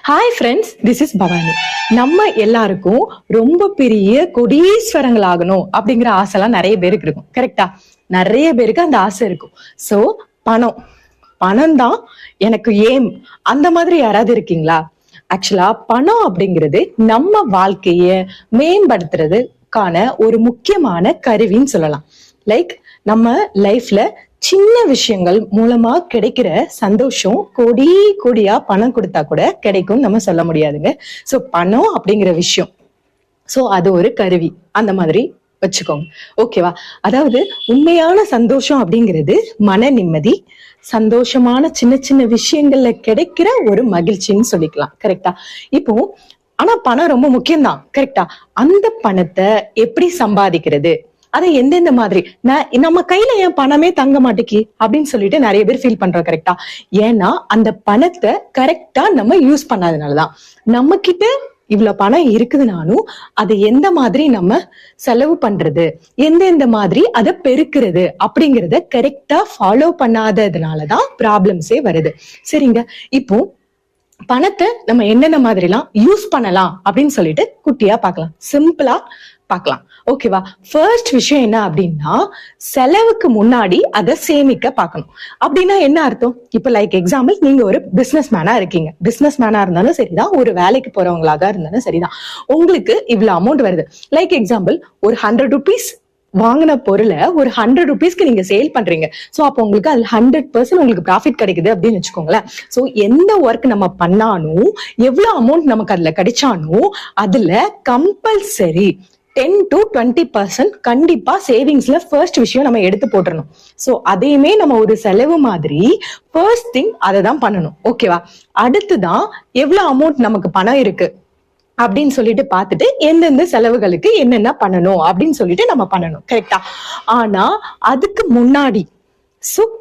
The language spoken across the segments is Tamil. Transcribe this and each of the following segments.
Hi friends, this is Bhavani. நம்ம எல்லாருக்கும் ரொம்ப பெரிய கொடீஸ்வரங்கள் ஆகணும் அப்படிங்கிற ஆசைலாம் நிறைய பேருக்கு இருக்கும். கரெக்டா? நிறைய பேருக்கு அந்த ஆசை இருக்கும். ஸோ பணம் பணம் தான் எனக்கு ஏம், அந்த மாதிரி யாராவது இருக்கீங்களா? ஆக்சுவலா பணம் அப்படிங்கிறது நம்ம வாழ்க்கைய மேம்படுத்துறதுக்கான ஒரு முக்கியமான கருவின்னு சொல்லலாம். லைக் நம்ம லைஃப்ல சின்ன விஷயங்கள் மூலமா கிடைக்கிற சந்தோஷம் கோடி கோடியா பணம் கொடுத்தா கூட கிடைக்கும் நம்ம சொல்ல முடியாதுங்க. சோ பணம் அப்படிங்கிற விஷயம், சோ அது ஒரு கருவி, அந்த மாதிரி வச்சுக்கோங்க. ஓகேவா? அதாவது உண்மையான சந்தோஷம் அப்படிங்கிறது மன நிம்மதி, சந்தோஷமான சின்ன சின்ன விஷயங்கள்ல கிடைக்கிற ஒரு மகிழ்ச்சின்னு சொல்லிக்கலாம். கரெக்டா? இப்போ ஆனா பணம் ரொம்ப முக்கியம்தான். கரெக்டா? அந்த பணத்தை எப்படி சம்பாதிக்கிறது, அதை எந்தெந்த மாதிரி நம்ம கையில ஏன் பணமே தங்க மாட்டேங்கி அப்படின்னு சொல்லிட்டு நிறைய பேர் ஃபீல் பண்றோம். கரெக்டா? ஏன்னா அந்த பணத்தை கரெக்டா நம்ம யூஸ் பண்ணாதனாலதான். நம்ம கிட்ட இவ்வளவு பணம் இருக்குதுனாலும் அதை எந்த மாதிரி நம்ம செலவு பண்றது, எந்த மாதிரி அதை பெருக்கிறது அப்படிங்கறத கரெக்டா ஃபாலோ பண்ணாததுனாலதான் ப்ராப்ளம்ஸே வருது. சரிங்க, இப்போ பணத்தை நம்ம என்னென்ன மாதிரி எல்லாம் யூஸ் பண்ணலாம் அப்படின்னு சொல்லிட்டு குட்டியா பார்க்கலாம், சிம்பிளா பார்க்கலாம். ஓகேவா? ஃபர்ஸ்ட் விஷயம் என்ன அப்படின்னா, செலவுக்கு முன்னாடி அதை சேமிக்க பார்க்கணும். அப்படின்னா என்ன அர்த்தம்? இப்ப லைக் எக்ஸாம்பிள், நீங்க ஒரு பிசினஸ் மேனா இருக்கீங்க. பிசினஸ் மேனா இருந்தாலும் சரிதான், ஒரு வேலைக்கு போறவங்களாக இருந்தாலும் சரிதான். உங்களுக்கு இவ்வளவு அமௌண்ட் வருது. லைக் எக்ஸாம்பிள், ஒரு 100 rupees வாங்கின பொருளை ஒரு 100 rupeesக்கு நீங்க சேல் பண்றீங்க. சோ அப்போ உங்களுக்கு அது 100% உங்களுக்கு ப்ராஃபிட் கிடைக்குது அப்படின்னு வச்சுக்கோங்களேன். சோ எந்த ஒர்க் நம்ம பண்ணாலும், எவ்வளவு அமௌண்ட் நமக்கு அதுல கிடைச்சாலும், அதுல கம்பல்சரி 10 to 20% கண்டிப்பா சேவிங்ஸ்ல ஃபர்ஸ்ட் விஷயம் நம்ம எடுத்து போட்டுறணும். சோ அதையுமே நம்ம ஒரு செலவு மாதிரி ஃபர்ஸ்ட் திங் அதை தான் பண்ணணும். ஓகேவா? அடுத்துதான் எவ்வளவு அமௌண்ட் நமக்கு பணம் இருக்கு அப்படின்னு சொல்லிட்டு பார்த்துட்டு எந்தெந்த செலவுகளுக்கு என்னென்ன பண்ணணும் அப்படின்னு சொல்லிட்டு நம்ம பண்ணணும். கரெக்டா? ஆனா அதுக்கு முன்னாடி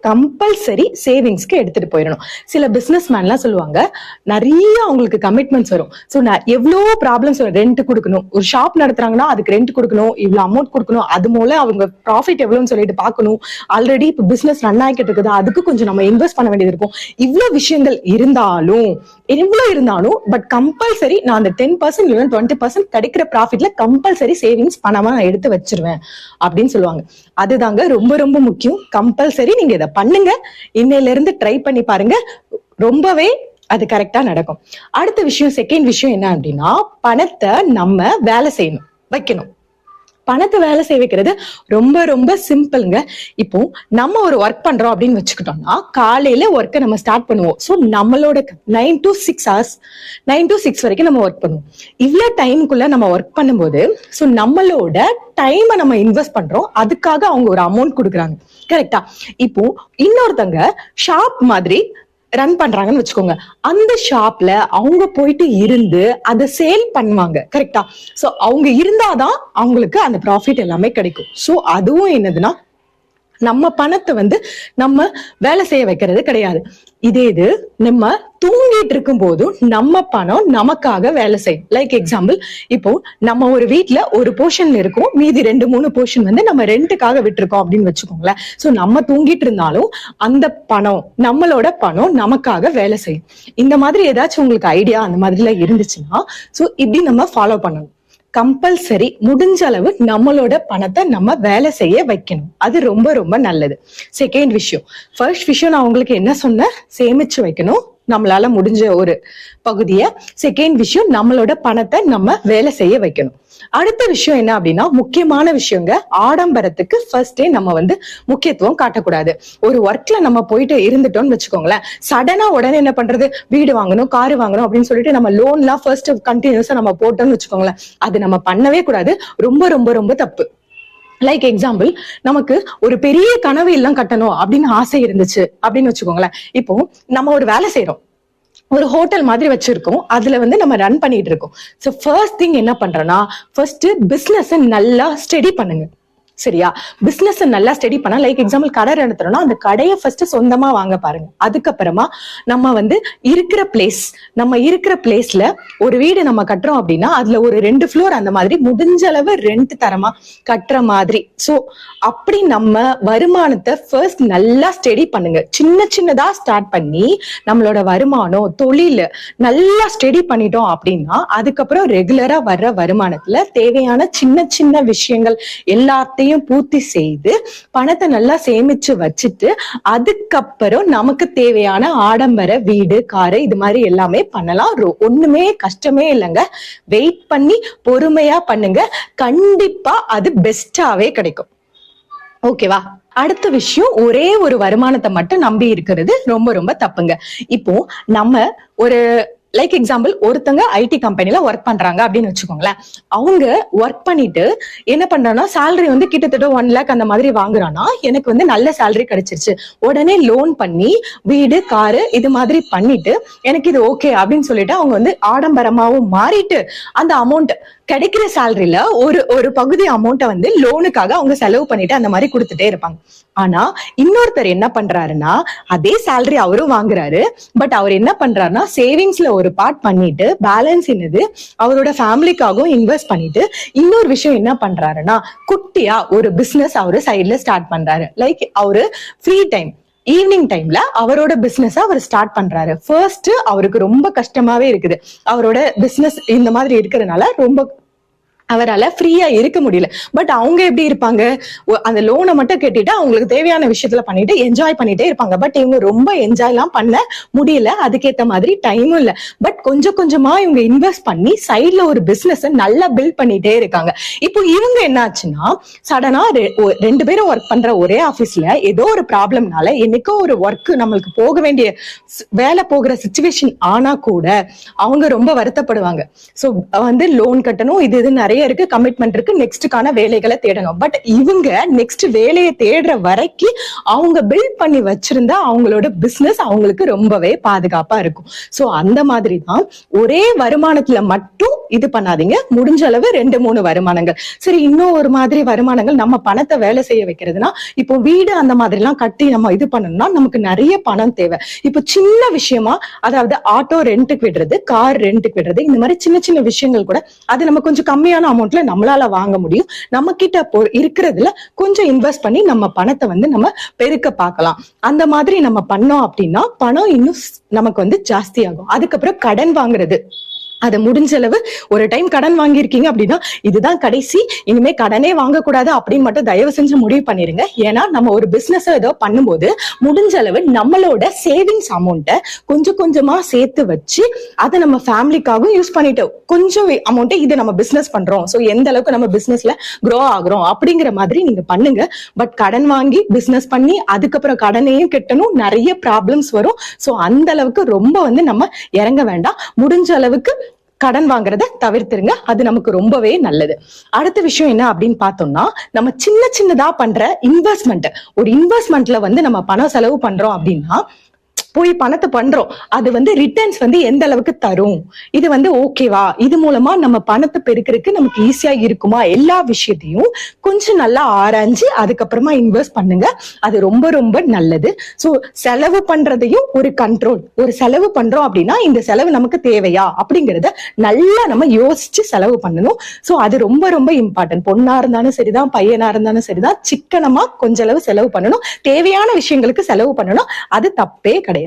கம்பல்சரி சேவிங்ஸ்க்கு எடுத்துட்டு போயிடணும். சில பிசினஸ் மேன்லாம் சொல்லுவாங்க, நிறைய அவங்களுக்கு கமிட்மெண்ட்ஸ் வரும். சோ நான் எவ்வளவு ப்ராப்ளம்ஸ் வரும். ரெண்ட் கொடுக்கணும், ஒரு ஷாப் நடத்துறாங்கன்னா அதுக்கு ரெண்ட் கொடுக்கணும், இவ்வளவு அமௌண்ட் கொடுக்கணும், அது மூலம் அவங்க ப்ராஃபிட் எவ்வளவுன்னு சொல்லிட்டு பார்க்கணும். ஆல்ரெடி இப்ப பிசினஸ் ரன் ஆகிட்டு இருக்குது, அதுக்கு கொஞ்சம் நம்ம இன்வெஸ்ட் பண்ண வேண்டியது இருக்கும். இவ்வளவு விஷயங்கள் இருந்தாலும் பட் கம்பல்சரி நான் அந்த 10% இல்லைன்னா 20% கிடைக்கிற ப்ராஃபிட்ல கம்பல்சரி சேவிங்ஸ் பணமா நான் எடுத்து வச்சிருவேன் அப்படின்னு சொல்லுவாங்க. அதுதாங்க ரொம்ப ரொம்ப முக்கியம். கம்பல்சரி நீங்க இதை பண்ணுங்க. இன்னையில இருந்து ட்ரை பண்ணி பாருங்க, ரொம்பவே அது கரெக்டா நடக்கும். அடுத்த விஷயம், செகண்ட் விஷயம் என்ன அப்படின்னா, பணத்தை நம்ம வேலை செய்யணும், வைக்கணும். பணத்தை வேலை செய்ய வைக்கிறது ரொம்ப ரொம்ப சிம்பிள்ங்க. இப்போ நம்ம ஒரு ஒர்க் பண்றோம் அப்படின்னு வச்சுக்கிட்டோம்னா, காலையில ஒர்க்கை நம்ம ஸ்டார்ட் பண்ணுவோம். ஸோ நம்மளோட 9 to 6 hours, 9 to 6 வரைக்கும் நம்ம ஒர்க் பண்ணுவோம். இவ்வளவு டைமுக்குள்ள நம்ம ஒர்க் பண்ணும்போது ஸோ நம்மளோட டைமை நம்ம இன்வெஸ்ட் பண்றோம், அதுக்காக அவங்க ஒரு அமௌண்ட் கொடுக்குறாங்க. கரெக்டா? இப்போ இன்னொருத்தங்க ஷாப் மாதிரி ரன் பண்றாங்கன்னு வச்சுக்கோங்க. அந்த ஷாப்ல அவங்க போயிட்டு இருந்து அதை சேல் பண்ணுவாங்க. கரெக்டா? சோ அவங்க இருந்தாதான் அவங்களுக்கு அந்த ப்ராஃபிட் எல்லாமே கிடைக்கும். சோ அதுவும் என்னதுன்னா, நம்ம பணத்தை நம்ம வேலை செய்ய வைக்கிறது கிடையாது. இது நம்ம தூங்கிட்டு இருக்கும் போதும் நம்ம பணம் நமக்காக வேலை செய்யும். லைக் எக்ஸாம்பிள், இப்போ நம்ம ஒரு வீட்டுல ஒரு போர்ஷன் இருக்கும், மீதி 2-3 போர்ஷன் நம்ம ரெண்டுக்காக விட்டுருக்கோம் அப்படின்னு வச்சுக்கோங்களேன். சோ நம்ம தூங்கிட்டு இருந்தாலும் அந்த பணம், நம்மளோட பணம் நமக்காக வேலை செய்யும். இந்த மாதிரி ஏதாச்சும் உங்களுக்கு ஐடியா அந்த மாதிரிலாம் இருந்துச்சுன்னா சோ இப்படி நம்ம ஃபாலோ பண்ணணும். கம்பல்சரி முடிஞ்ச அளவு நம்மளோட பணத்தை நம்ம வேலை செய்ய வைக்கணும். அது ரொம்ப ரொம்ப நல்லது. செகண்ட் விஷயம். ஃபர்ஸ்ட் விஷயம் நான் உங்களுக்கு என்ன சொன்னேன், சேமிச்சு வைக்கணும் நம்மளால முடிஞ்ச ஒரு பகுதியை. செகண்ட் விஷயம், நம்மளோட பணத்தை நம்ம வேலை செய்ய வைக்கணும். அடுத்த விஷயம் என்ன அப்படின்னா, முக்கியமான விஷயங்க, ஆடம்பரத்துக்கு ஃபர்ஸ்டே நம்ம முக்கியத்துவம் காட்டக்கூடாது. ஒரு ஒர்க்ல நம்ம போயிட்டு இருந்துட்டோம்னு வச்சுக்கோங்களேன், சடனா உடனே என்ன பண்றது, வீடு வாங்கணும், காரு வாங்கணும் அப்படின்னு சொல்லிட்டு நம்ம லோன்லாம் ஃபர்ஸ்ட் கண்டினியூஸா நம்ம போட்டோம்னு வச்சுக்கோங்களேன், அது நம்ம பண்ணவே கூடாது. ரொம்ப ரொம்ப ரொம்ப தப்பு. லைக் எக்ஸாம்பிள், நமக்கு ஒரு பெரிய கனவு எல்லாம் கட்டணும் அப்படின்னு ஆசை இருந்துச்சு அப்படின்னு வச்சுக்கோங்களேன். இப்போ நம்ம ஒரு வேலை செய்யறோம், ஒரு ஹோட்டல் மாதிரி வச்சிருக்கோம், அதுல நம்ம ரன் பண்ணிட்டு இருக்கோம். சோ ஃபர்ஸ்ட் திங் என்ன பண்றோம்னா, ஃபர்ஸ்ட் பிசினஸ் நல்லா ஸ்டடி பண்ணுங்க. சரியா? பிசினஸ் நல்லா ஸ்டடி பண்ணா, லைக் எக்ஸாம்பிள் கடை நடத்துறோம்னா அந்த கடையை ஃபர்ஸ்ட் சொந்தமா வாங்க பாருங்க. அதுக்கப்புறமா நம்ம இருக்கிற பிளேஸ்ல ஒரு வீடு நம்ம கட்டுறோம் அப்படின்னா அதுல ஒரு 2 ஃப்ளோர் அந்த மாதிரி முடிஞ்ச அளவு ரெண்ட் தரமா கட்டுற மாதிரி. சோ அப்படி நம்ம வருமானத்தை ஃபர்ஸ்ட் நல்லா ஸ்டடி பண்ணுங்க. சின்னதா ஸ்டார்ட் பண்ணி நம்மளோட வருமானம் தொழில் நல்லா ஸ்டடி பண்ணிட்டோம் அப்படின்னா அதுக்கப்புறம் ரெகுலரா வர்ற வருமானத்துல தேவையான சின்ன விஷயங்கள் எல்லாத்தையும் பூர்த்தி செய்து பணத்தை நல்லா சேமிச்சு வச்சுட்டு அதுக்கப்புறம் நமக்கு தேவையான ஆடம்பர வீடு காரு இது மாதிரி எல்லாமே பண்ணலாம். ஒண்ணுமே கஷ்டமே இல்லைங்க. வெயிட் பண்ணி பொறுமையா பண்ணுங்க, கண்டிப்பா அது பெஸ்டாவே கிடைக்கும். ஓகேவா? அடுத்த விஷயம், ஒரே ஒரு வருமானத்தை மட்டும் நம்பி இருக்கிறது ரொம்ப ரொம்ப தப்புங்க. இப்போ நம்ம ஒரு லைக் எக்ஸாம்பிள் ஒருத்தங்க ஐடி கம்பெனில ஒர்க் பண்றாங்க அப்படின்னு வச்சுக்கோங்களேன். அவங்க ஒர்க் பண்ணிட்டு என்ன பண்றாங்கன்னா சேலரி வந்து கிட்டத்தட்ட 1 lakh அந்த மாதிரி வாங்குறான்னா எனக்கு வந்து நல்ல சேலரி கிடைச்சிருச்சு, உடனே லோன் பண்ணி வீடு காரு இது மாதிரி பண்ணிட்டு எனக்கு இது ஓகே அப்படின்னு சொல்லிட்டு அவங்க வந்து ஆடம்பரமாவும் மாறிட்டு அந்த அமௌண்ட் கிடைக்கிற சேலரியில ஒரு பகுதி அமௌண்ட்டை வந்து லோனுக்காக அவங்க செலவு பண்ணிட்டு அந்த மாதிரி கொடுத்துட்டே இருப்பாங்க. ஆனா இன்னொருத்தர் என்ன பண்றாருன்னா அதே சேலரி அவரும் வாங்குறாரு, பட் அவர் என்ன பண்றாருன்னா சேவிங்ஸ்ல ஒரு பார்ட் பண்ணிட்டு பேலன்ஸ் என்னது அவரோட ஃபேமிலிக்காகவும் இன்வெஸ்ட் பண்ணிட்டு இன்னொரு விஷயம் என்ன பண்றாருன்னா குட்டியா ஒரு பிசினஸ் அவரு சைட்ல ஸ்டார்ட் பண்றாரு. லைக் அவரு ஃப்ரீ டைம் ஈவினிங் டைம்ல அவரோட பிசினஸ் அவர் ஸ்டார்ட் பண்றாரு. ஃபர்ஸ்ட் அவருக்கு ரொம்ப கஷ்டமாவே இருக்குது. அவரோட பிசினஸ் இந்த மாதிரி இருக்கிறதுனால ரொம்ப அவரால் ஃப்ரீயா இருக்க முடியல. பட் அவங்க எப்படி இருப்பாங்க, அந்த லோனை மட்டும் கட்டிட்டு அவங்களுக்கு தேவையான விஷயத்துல பண்ணிட்டு என்ஜாய் பண்ணிட்டே இருப்பாங்க. பட் இவங்க ரொம்ப என்ஜாய் எல்லாம் பண்ண முடியல, அதுக்கேற்ற மாதிரி டைமும் இல்லை. பட் கொஞ்சமா இவங்க இன்வெஸ்ட் பண்ணி சைட்ல ஒரு பிசினஸ் நல்லா பில்ட் பண்ணிட்டே இருக்காங்க. இப்போ இவங்க என்ன ஆச்சுன்னா சடனா 2 பேரும் ஒர்க் பண்ற ஒரே ஆபீஸ்ல ஏதோ ஒரு ப்ராப்ளம்னால என்னைக்கோ ஒரு ஒர்க் நம்மளுக்கு போக வேண்டிய வேலை போகிற சிச்சுவேஷன் ஆனா கூட அவங்க ரொம்ப வருத்தப்படுவாங்க. சோ வந்து லோன் கட்டணும், இது நிறைய இருக்கு, கமிட்மெண்ட் இருக்கு, நெக்ஸ்டுக்கான வேலைகளை தேடணும். பட் இவங்க நெக்ஸ்ட் வேலையை தேடுற வரைக்கும் அவங்க பில்ட் பண்ணி வச்சிருந்தா அவங்களோட பிசினஸ் அவங்களுக்கு ரொம்பவே பாதுகாப்பா இருக்கும். சோ அந்த மாதிரி தான் ஒரே வருமானத்துல மட்டும் இது பண்ணாதீங்க. முடிஞ்ச அளவு 2-3 வருமானங்கள். சரி, இன்னும் ஒரு மாதிரி வருமானங்கள் நம்ம பணத்தை வேலை செய்ய வைக்கிறதுனா இப்போ வீடு அந்த மாதிரி எல்லாம் கட்டி நம்ம இது பண்ணணும்னா நமக்கு நிறைய பணம் தேவை. இப்போ சின்ன விஷயமா, அதாவது ஆட்டோ ரெண்ட்டுக்கு விடுறது, கார் ரெண்ட்டுக்கு விடுறது, இந்த மாதிரி சின்ன விஷயங்கள் கூட அது நம்ம கொஞ்சம் கம்மியான அமௌண்ட்ல நம்மளால வாங்க முடியும். நம்ம கிட்ட இருக்கிறதுல கொஞ்சம் இன்வெஸ்ட் பண்ணி நம்ம பணத்தை வந்து நம்ம பெருக்க பார்க்கலாம். அந்த மாதிரி நம்ம பண்ணோம் அப்படின்னா பணம் இன்னும் நமக்கு வந்து ஜாஸ்தி ஆகும். அதுக்கப்புறம் கடன் வாங்குறது, அதை முடிஞ்ச அளவு ஒரு டைம் கடன் வாங்கியிருக்கீங்க அப்படின்னா இதுதான் கடைசி, இனிமே கடனே வாங்கக்கூடாது அப்படின்னு மட்டும் தயவு செஞ்சு முடிவு பண்ணிருங்க. ஏன்னா நம்ம ஒரு பிசினஸ் ஏதோ பண்ணும்போது முடிஞ்ச அளவு நம்மளோட சேவிங்ஸ் அமௌண்ட்டை கொஞ்சமா சேர்த்து வச்சு அதை நம்ம ஃபேமிலிக்காகவும் யூஸ் பண்ணிட்டு கொஞ்சம் அமௌண்ட்டை இது நம்ம பிசினஸ் பண்றோம், ஸோ எந்த அளவுக்கு நம்ம பிசினஸ்ல க்ரோ ஆகுறோம் அப்படிங்கிற மாதிரி நீங்க பண்ணுங்க. பட் கடன் வாங்கி பிசினஸ் பண்ணி அதுக்கப்புறம் கடனையும் கட்டணும், நிறைய ப்ராப்ளம்ஸ் வரும். ஸோ அந்த அளவுக்கு ரொம்ப வந்து நம்ம இறங்க வேண்டாம். முடிஞ்ச அளவுக்கு கடன் வாங்குறத தவிர்த்துருங்க, அது நமக்கு ரொம்பவே நல்லது. அடுத்த விஷயம் என்ன அப்படின்னு பார்த்தோம்னா நம்ம சின்னதா பண்ற இன்வெஸ்ட்மெண்ட். ஒரு இன்வெஸ்ட்மெண்ட்ல வந்து நம்ம பணம் செலவு பண்றோம் அப்படின்னா போய் பணத்தை பண்றோம், அது வந்து ரிட்டர்ன்ஸ் வந்து எந்த அளவுக்கு தரும், இது வந்து ஓகேவா, இது மூலமா நம்ம பணத்தை பெருக்கிறதுக்கு நமக்கு ஈஸியா இருக்குமா, எல்லா விஷயத்தையும் கொஞ்சம் நல்லா ஆராய்ஞ்சு அதுக்கப்புறமா இன்வெஸ்ட் பண்ணுங்க. அது ரொம்ப ரொம்ப நல்லது. சோ செலவு பண்றதையும் ஒரு கண்ட்ரோல், ஒரு செலவு பண்றோம் அப்படின்னா இந்த செலவு நமக்கு தேவையா அப்படிங்கறத நல்லா நம்ம யோசிச்சு செலவு பண்ணணும். சோ அது ரொம்ப ரொம்ப இம்பார்ட்டன்ட். பொண்ணா இருந்தாலும் சரிதான், பையனா இருந்தாலும் சரிதான், சிக்கனமா கொஞ்ச அளவு செலவு பண்ணணும், தேவையான விஷயங்களுக்கு செலவு பண்ணணும், அது தப்பே கிடையாது.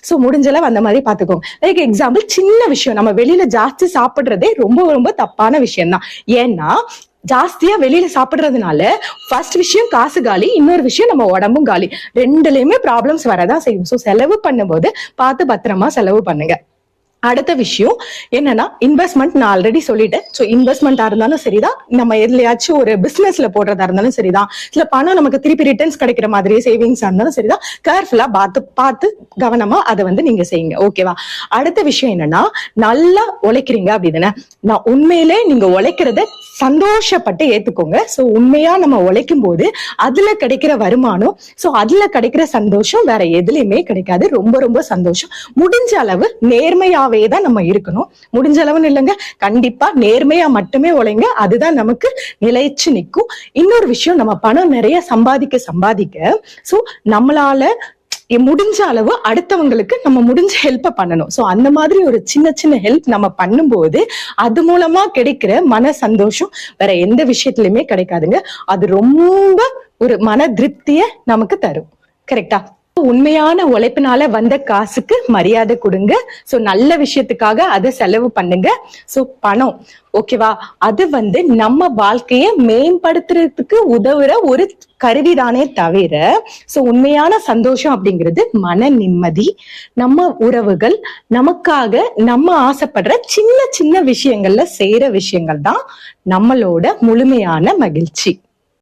சோ முடிஞ்ச அளவு அந்த மாதிரி பாத்துக்கோங்க. லைக் எக்ஸாம்பிள், சின்ன விஷயம், நம்ம வெளியில ஜாஸ்தி சாப்பிடுறதே ரொம்ப ரொம்ப தப்பான விஷயம் தான். ஏன்னா ஜாஸ்தியா வெளியில சாப்பிடுறதுனால ஃபர்ஸ்ட் விஷயம் காசு காலி, இன்னொரு விஷயம் நம்ம உடம்பும் காலி, ரெண்டுலயுமே ப்ராப்ளம்ஸ் வரதான் செய்யும். சோ செலவு பண்ணும்போது பார்த்து பத்திரமா செலவு பண்ணுங்க. அடுத்த விஷயம் என்னன்னா இன்வெஸ்ட்மெண்ட், நான் ஆல்ரெடி சொல்லிட்டேன். ஸோ இன்வெஸ்ட்மெண்டா இருந்தாலும் சரிதான், நம்ம எதுலயாச்சும் ஒரு பிசினஸ்ல போடுறதா இருந்தாலும் சரிதான், இல்ல பணம் நமக்கு திருப்பி ரிட்டர்ன்ஸ் கிடைக்கிற மாதிரி சேவிங்ஸா இருந்தாலும் சரிதான், கேர்ஃபுல்லா பார்த்து கவனமா அதை வந்து நீங்க செய்யுங்க. ஓகேவா? அடுத்த விஷயம் என்னன்னா நல்லா உழைக்கிறீங்க அப்படிதானே, நான் உண்மையிலே நீங்க உழைக்கிறத சந்தோஷப்பட்டு ஏத்துக்கோங்க. சோ உண்மையா நம்ம உழைக்கும் போது அதுல கிடைக்கிற வருமானம், சோ அதுல கிடைக்கிற சந்தோஷம் வேற எதுலயுமே கிடைக்காது. ரொம்ப ரொம்ப சந்தோஷம். முடிஞ்ச அளவு நேர்மையாவே தான் நம்ம இருக்கணும். முடிஞ்ச அளவுன்னு இல்லைங்க, கண்டிப்பா நேர்மையா மட்டுமே உழைங்க. அதுதான் நமக்கு நிலைச்சு நிற்கும். இன்னொரு விஷயம், நம்ம பணம் நிறைய சம்பாதிக்க சோ நம்மளால முடிஞ்ச அளவு அடுத்தவங்களுக்கு நம்ம முடிஞ்ச ஹெல்ப்ப பண்ணணும். சோ அந்த மாதிரி ஒரு சின்ன சின்ன ஹெல்ப் நம்ம பண்ணும்போது அது மூலமா கிடைக்கிற மன சந்தோஷம் வேற எந்த விஷயத்திலுமே கிடைக்காதுங்க. அது ரொம்ப ஒரு மன திருப்திய நமக்கு தரும். கரெக்டா? உண்மையான உழைப்பினால வந்த காசுக்கு மரியாதை கொடுங்க. சோ நல்ல விஷயத்துக்காக அதை செலவு பண்ணுங்க. சோ பணம் ஓகேவா, அது நம்ம வாழ்க்கைய மேம்படுத்துறதுக்கு உதவுற ஒரு கருவிதானே தவிர, சோ உண்மையான சந்தோஷம் அப்படிங்கிறது மன நிம்மதி, நம்ம உறவுகள், நமக்காக நம்ம ஆசைப்படுற சின்ன சின்ன விஷயங்கள்ல செய்யற விஷயங்கள் தான் நம்மளோட முழுமையான மகிழ்ச்சி.